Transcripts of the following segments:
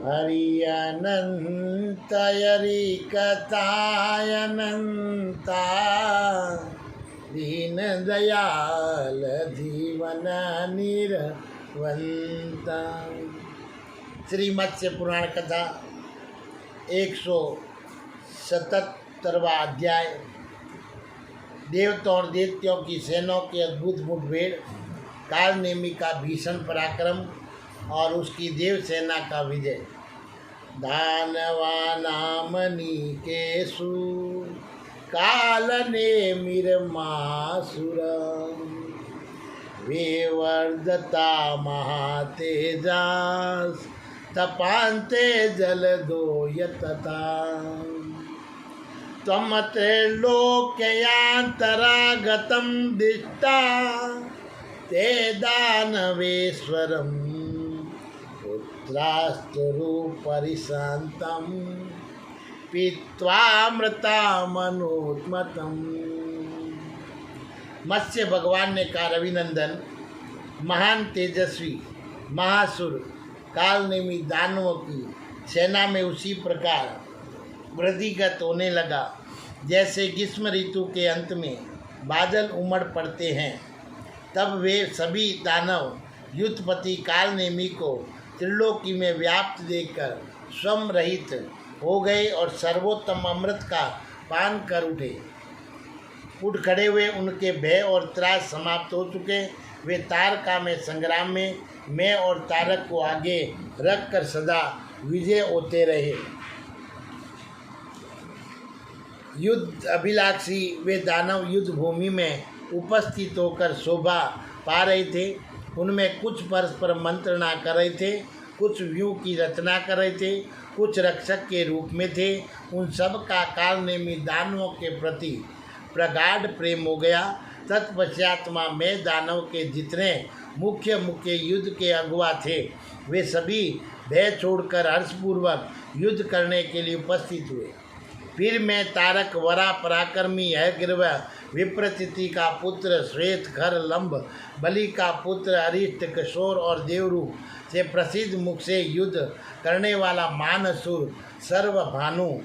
हरि अनंत हरि कथायनंता दीन दयाल जीवन निरवंता। श्री मत्स्य पुराण कथा 177वां अध्याय। देवताओं और दैत्यों की सेनाओं की अद्भुत मुठभेड़, कालनेमी का भीषण पराक्रम और उसकी देव सेना का विजय। दानवानामनिकेषु कालनेमिर्मासुर विवर्धता महातेजास् तपान्ते जलदो यतता। त्वं त्रैलोक्यान्तरागतं दिष्टा ते दानवेश्वरम् पुत्रास्तरूपरिशान्तं पीत्वामृतामनुत्मतम्। मत्स्य भगवान ने कहा, रविनंदन, महान तेजस्वी महासुर कालनेमी दानवों की सेना में उसी प्रकार वृद्धिगत होने लगा जैसे ग्रीष्म ऋतु के अंत में बादल उमड़ पड़ते हैं। तब वे सभी दानव युद्धपति कालनेमी को त्रिलोकी में व्याप्त देखकर स्वयं रहित हो गए और सर्वोत्तम अमृत का पान कर उठ खड़े हुए। उनके भय और त्रास समाप्त हो चुके। वे तारका में संग्राम में मैं और तारक को आगे रखकर सदा विजय होते रहे। युद्ध अभिलाषी वे दानव युद्ध भूमि में उपस्थित होकर शोभा पा रहे थे। उनमें कुछ परस्पर मंत्रणा कर रहे थे, कुछ व्यूह की रचना कर रहे थे, कुछ रक्षक के रूप में थे। उन सब का कालनेमी दानवों के प्रति प्रगाढ़ प्रेम हो गया। तत्पश्चात मैं दानव के जितने मुख्य युद्ध के अगुआ थे, वे सभी भय छोड़कर हर्षपूर्वक युद्ध करने के लिए उपस्थित हुए। फिर मैं तारक वरा पराक्रमी हयग्रीव विप्रतिथि का पुत्र श्वेत खर लंब बलि का पुत्र अरिष्ट किशोर और देवरूप से प्रसिद्ध मुख से युद्ध करने वाला मानसुर सर्वभानु,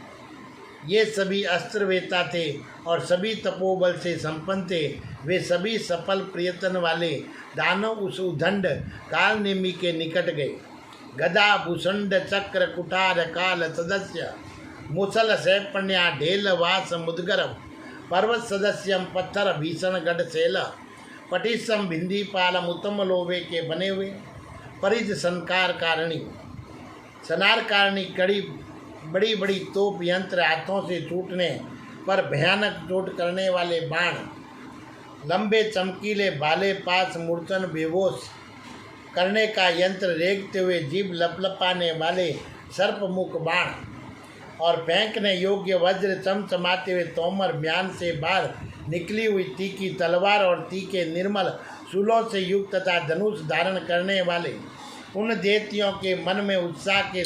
ये सभी अस्त्रवेता थे और सभी तपोबल से संपन्न थे। वे सभी सफल प्रयत्न वाले दानव उस उदंड कालनेमी के निकट गए। गदा भूषंड चक्र कुठार काल सदस्य मुसल सैपण्या ढेल वास मुदगरम पर्वत सदस्यम पत्थर भीषण गढ़ शैल पटिसम भिंदी पालम उत्तम लोहे के बने हुए परिज सनकार कारणी कड़ी बड़ी बड़ी तोप यंत्र हाथों से छूटने पर भयानक चोट करने वाले बाण, लंबे चमकीले भाले पास मूर्छन बेहोश करने का यंत्र, रेंगते हुए जीभ लपलपाने वाले सर्पमुख बाण और फेंकने योग्य वज्र, चमचमाते हुए तोमर, म्यान से बाहर निकली हुई तीखी तलवार और तीखे निर्मल शूलों से युक्त तथा धनुष धारण करने वाले उन दैत्यों के मन में उत्साह के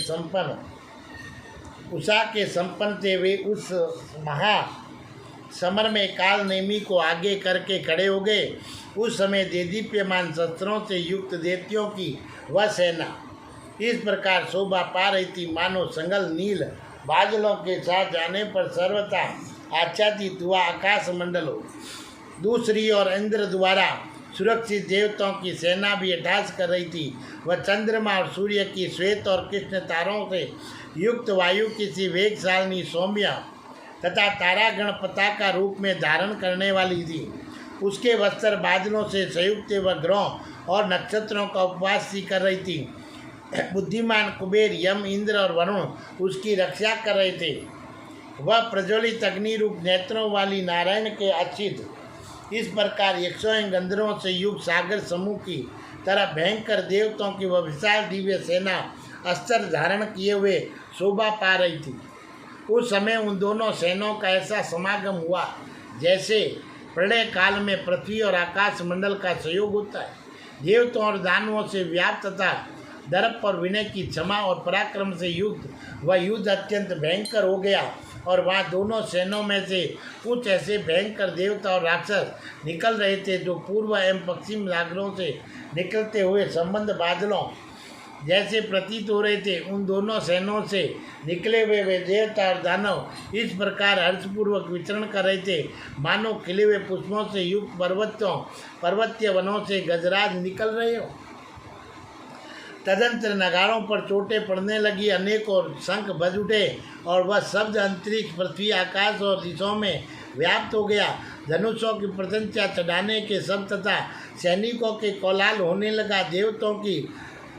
संपन्न थे। वे उस महा समर में कालनेमी को आगे करके खड़े हो गए। उस समय देदीप्यमान शस्त्रों से युक्त दैत्यों की वह सेना इस प्रकार शोभा पा रही थी मानो संगल नील बादलों के साथ जाने पर सर्वथा आच्छादित हुआ आकाश मंडल हो। दूसरी ओर इंद्र द्वारा सुरक्षित देवताओं की सेना भी अट्टहास कर रही थी। वह चंद्रमा और सूर्य की श्वेत और कृष्ण तारों से युक्त वायु किसी वेगशालिनी सौम्य तथा तारागण पताका रूप में धारण करने वाली थी। उसके वस्त्र बादलों से संयुक्त व ग्रहों और नक्षत्रों का उपवास सी कर रही थी। बुद्धिमान कुबेर, यम, इंद्र और वरुण उसकी रक्षा कर रहे थे। वह प्रज्वलित अग्नि रूप नेत्रों वाली नारायण के अच्छित इस प्रकार 101 गंधर्वों से युक्त सागर समूह की तरह भयंकर देवताओं की वह विशाल दिव्य सेना अस्त्र धारण किए हुए शोभा पा रही थी। उस समय उन दोनों सेनाओं का ऐसा समागम हुआ जैसे प्रलय काल में पृथ्वी और आकाश मंडल का सहयोग होता है। देवताओं और दानवों से व्याप्त तथा दर्प और विनय की क्षमा और पराक्रम से युक्त वह युद्ध अत्यंत भयंकर हो गया और वहाँ दोनों सेनाओं में से कुछ ऐसे भयंकर देवता और राक्षस निकल रहे थे जो पूर्व एवं पश्चिम सागरों से निकलते हुए संबंध बादलों जैसे प्रतीत हो रहे थे। उन दोनों सेनों से निकले हुए वे देवता और दानव इस प्रकार हर्षपूर्वक विचरण कर रहे थे, मानो खिले हुए पुष्पों से युक्त पर्वतीय वनों से गजराज निकल रहे हो। तदंतर नगाड़ों पर चोटें पड़ने लगी, अनेकों शंख बज उठे और वह शब्द अंतरिक्ष, पृथ्वी, आकाश और दिशाओं में व्याप्त हो गया। धनुषों की प्रशंसा, चढ़ाने के शब्द तथा सैनिकों के कोलाहल होने लगा। देवताओं की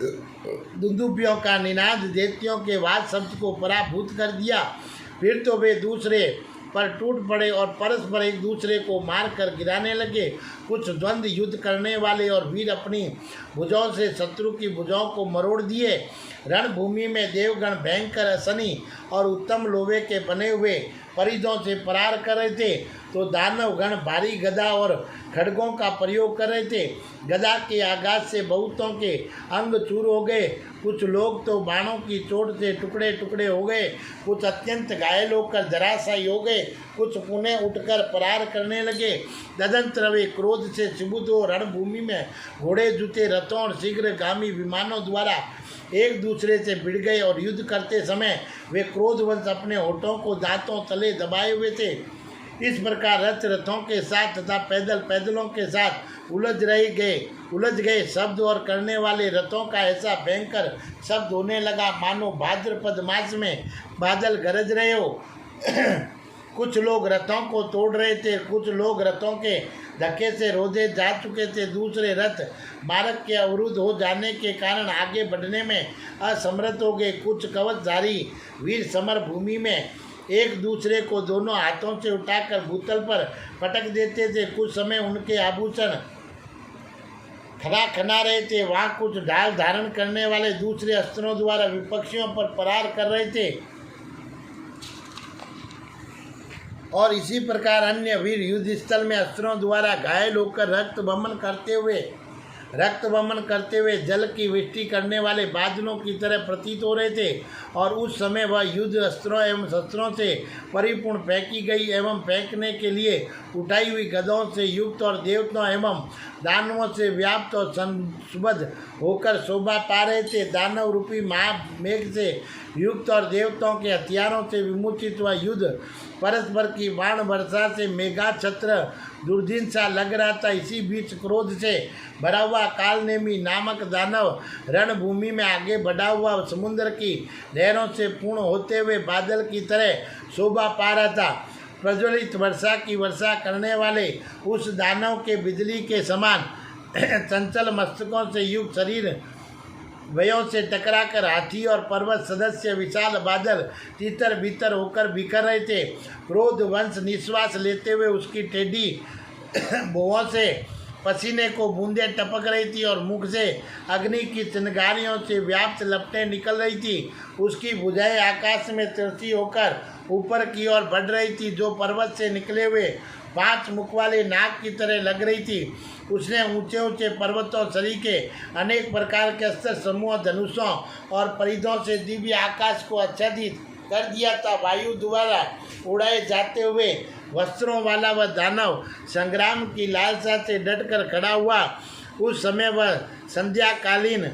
दुंदुभियों का निनाद देवतियों के वाद शब्द को पराभूत कर दिया। फिर तो वे दूसरे पर टूट पड़े और परस्पर एक दूसरे को मार कर गिराने लगे। कुछ द्वंद्व युद्ध करने वाले और वीर अपनी भुजाओं से शत्रु की भुजाओं को मरोड़ दिए। रणभूमि में देवगण भयंकर असनी और उत्तम लोहे के बने हुए परिधों से प्रहार कर रहे थे, तो दानव गण भारी गदा और खड्गों का प्रयोग कर रहे थे। गदा के आघात से बहुतों के अंग चूर हो गए, कुछ लोग तो बाणों की चोट से टुकड़े टुकड़े हो गए, कुछ अत्यंत घायल होकर धराशायी हो गए, कुछ पुनः उठकर प्रहार करने लगे। तदंतर वे क्रोध से चिबुत हो रणभूमि में घोड़े, जूते, रथों और शीघ्रगामी विमानों द्वारा एक दूसरे से भिड़ गए और युद्ध करते समय वे क्रोधवश अपने होठों को दांतों तले दबाए हुए थे। इस प्रकार रथों के साथ तथा पैदलों के साथ उलझ गए शब्द और करने वाले रथों का ऐसा भयंकर शब्द होने लगा, मानो भाद्रपद मास में बादल गरज रहे हो। कुछ लोग रथों को तोड़ रहे थे, कुछ लोग रथों के धक्के से रोधे जा चुके थे, दूसरे रथ मार्ग के अवरुद्ध हो जाने के कारण आगे बढ़ने में असमर्थ हो गए। कुछ कवचधारी वीर समर भूमि में एक दूसरे को दोनों हाथों से उठाकर भूतल पर पटक देते थे। कुछ समय उनके आभूषण खना रहे थे। वहाँ कुछ ढाल धारण करने वाले दूसरे अस्त्रों द्वारा विपक्षियों पर प्रहार कर रहे थे और इसी प्रकार अन्य वीर युद्ध स्थल में अस्त्रों द्वारा घायल होकर रक्त बमन करते हुए जल की वृष्टि करने वाले बादलों की तरह प्रतीत हो रहे थे। और उस समय वह युद्ध अस्त्रों एवं शस्त्रों से परिपूर्ण फेंकी गई एवं फेंकने के लिए उठाई हुई गदों से युक्त और देवताओं एवं दानवों से व्याप्त और संबद्ध होकर शोभा पा रहे थे। दानव रूपी महामेघ से युक्त और देवताओं के हथियारों से विमोचित हुआ युद्ध परस्पर की बाण वर्षा से मेघा छत्र दुर्दिन सा लग रहा था। इसी बीच क्रोध से भरा हुआ कालनेमी नामक दानव रणभूमि में आगे बढ़ा हुआ समुद्र की लहरों से पूर्ण होते हुए बादल की तरह शोभा पा रहा था। प्रज्वलित वर्षा की वर्षा करने वाले उस दानव के बिजली के समान चंचल मस्तकों से युक्त शरीर वयों से टकराकर हाथी और पर्वत सदस्य विशाल बादल तीतर भीतर होकर बिखर रहे थे। क्रोध वंश निश्वास लेते हुए उसकी टेढ़ी भुवों से पसीने को बूंदें टपक रही थी और मुख से अग्नि की चिंगारियों से व्याप्त लपटें निकल रही थी। उसकी भुजाएं आकाश में तिरछी होकर ऊपर की ओर बढ़ रही थी, जो पर्वत से निकले हुए 5 मुख वाले नाग की तरह लग रही थी। उसने ऊंचे ऊंचे पर्वतों सरीखे अनेक प्रकार के अस्त्र समूह धनुषों और परिधों से दिव्य आकाश को आच्छादित कर दिया था। वायु द्वारा उड़ाए जाते हुए वस्त्रों वाला वह दानव संग्राम की लालसा से डटकर खड़ा हुआ। उस समय वह संध्याकालीन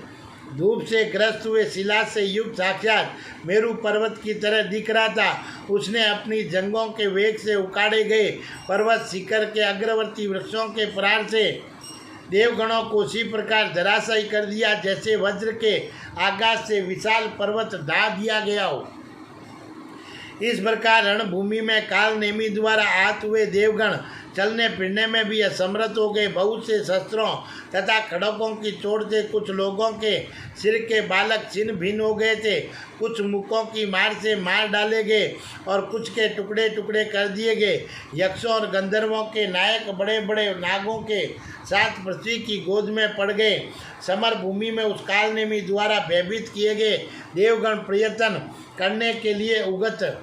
धूप से ग्रस्त हुए शिला से युक्त साक्षात मेरू पर्वत की तरह दिख रहा था। उसने अपनी जंगों के वेग से उखाड़े गए पर्वत शिखर के अग्रवर्ती वृक्षों के प्रहार से देवगणों को उसी प्रकार धराशायी कर दिया, जैसे वज्र के आकाश से विशाल पर्वत ढा दिया गया हो। इस प्रकार रणभूमि में काल नेमी द्वारा आहत हुए देवगण चलने फिरने में भी असमर्थ हो गए। बहुत से शस्त्रों तथा खड़कों की चोट से कुछ लोगों के सिर के बालक छिन्न भिन्न हो गए थे, कुछ मुखों की मार से मार डाले गए और कुछ के टुकड़े टुकड़े कर दिए गए। यक्षों और गंधर्वों के नायक बड़े बड़े नागों के साथ पृथ्वी की गोद में पड़ गए। समर भूमि में उस कालनेमी द्वारा भयभीत किए गए देवगण प्रयत्न करने के लिए उगत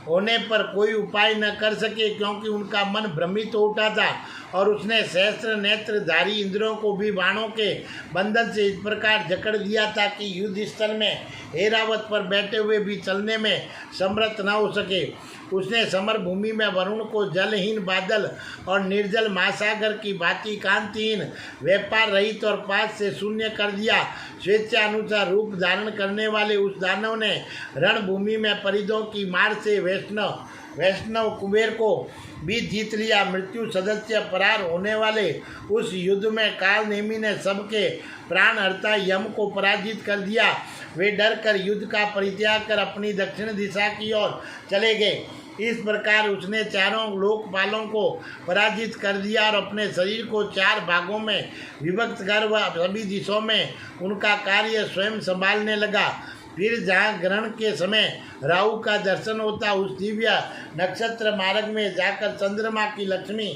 होने पर कोई उपाय न कर सके, क्योंकि उनका मन भ्रमित हो उठा था और उसने सहस्त्र नेत्रधारी इंद्रियों को भी बाणों के बंधन से इस प्रकार जकड़ दिया था कि युद्ध स्थल में ऐरावत पर बैठे हुए भी चलने में समर्थ न हो सके। उसने समर भूमि में वरुण को जलहीन बादल और निर्जल महासागर की भांति कांतिहीन, व्यापार रहित और पास से शून्य कर दिया। स्वेच्छानुसार रूप धारण करने वाले उस दानव ने रणभूमि में परिधों की मार से वैष्णव कुबेर को भी जीत लिया। मृत्यु सदस्य फरार होने वाले उस युद्ध में काल नेमी ने सबके प्राणहर्ता यम को पराजित कर दिया। वे डर कर युद्ध का परित्याग कर अपनी दक्षिण दिशा की ओर चले गए। इस प्रकार उसने चारों लोकपालों को पराजित कर दिया और अपने शरीर को 4 भागों में विभक्त कर वह सभी दिशाओं में उनका कार्य स्वयं संभालने लगा। फिर जहाँ ग्रहण के समय राहु का दर्शन होता, उस दिव्य नक्षत्र मार्ग में जाकर चंद्रमा की लक्ष्मी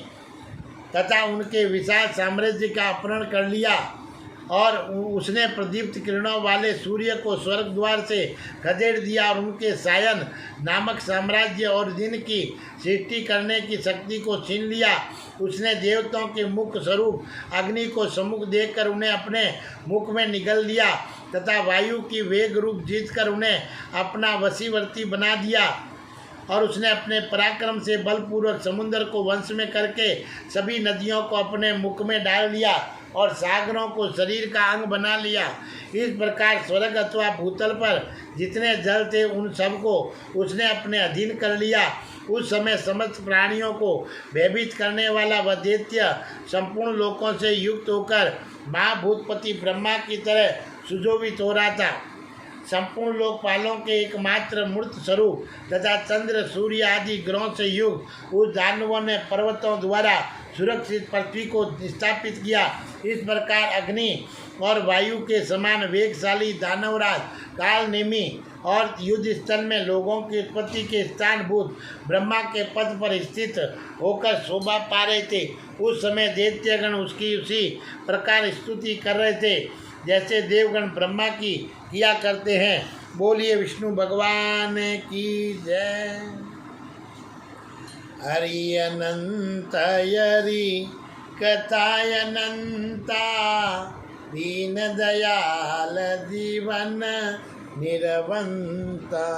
तथा उनके विशाल साम्राज्य का अपहरण कर लिया और उसने प्रदीप्त किरणों वाले सूर्य को स्वर्ग द्वार से खदेड़ दिया और उनके सायन नामक साम्राज्य और दिन की सृष्टि करने की शक्ति को छीन लिया। उसने देवताओं के मुख स्वरूप अग्नि को सम्मुख देखकर उन्हें अपने मुख में निगल दिया तथा वायु की वेग रूप जीतकर उन्हें अपना वशीवर्ती बना दिया। और उसने अपने पराक्रम से बलपूर्वक समुद्र को वंश में करके सभी नदियों को अपने मुख में डाल लिया और सागरों को शरीर का अंग बना लिया। इस प्रकार स्वर्ग अथवा भूतल पर जितने जल थे उन सबको उसने अपने अधीन कर लिया। उस समय समस्त प्राणियों को भयभीत करने वाला वह दैत्य संपूर्ण लोकों से युक्त होकर महाभूतपति ब्रह्मा की तरह सुशोभित हो रहा था। संपूर्ण लोकपालों के एकमात्र मूर्त स्वरूप तथा चंद्र सूर्य आदि ग्रहों से युक्त उस दानवों ने पर्वतों द्वारा सुरक्षित पृथ्वी को स्थापित किया। इस प्रकार अग्नि और वायु के समान वेगशाली दानवराज काल नेमी और युद्ध स्थल में लोगों की उत्पत्ति के स्थानभूत ब्रह्मा के पद पर स्थित होकर शोभा पा रहे थे। उस समय दैत्यगण उसकी उसी प्रकार स्तुति कर रहे थे जैसे देवगण ब्रह्मा की किया करते हैं। बोलिए विष्णु भगवान की जय। हरि अनंत हरि कथाय अनंता, दीन दयाल जीवन निरवंता।